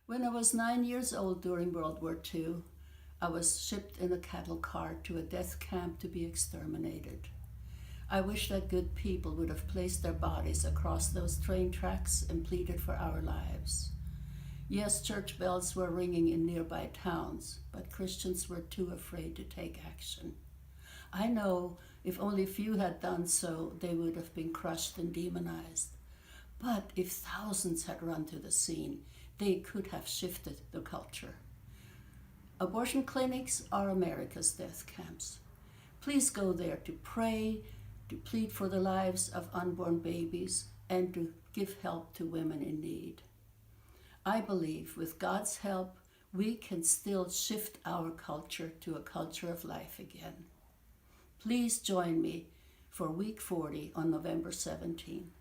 When I was 9 years old during World War II, I was shipped in a cattle car to a death camp to be exterminated. I wish that good people would have placed their bodies across those train tracks and pleaded for our lives. Yes, church bells were ringing in nearby towns, but Christians were too afraid to take action. I know if only few had done so, they would have been crushed and demonized. But if thousands had run to the scene, they could have shifted the culture. Abortion clinics are America's death camps. Please go there to pray, to plead for the lives of unborn babies, and to give help to women in need. I believe with God's help, we can still shift our culture to a culture of life again. Please join me for week 40 on November 17.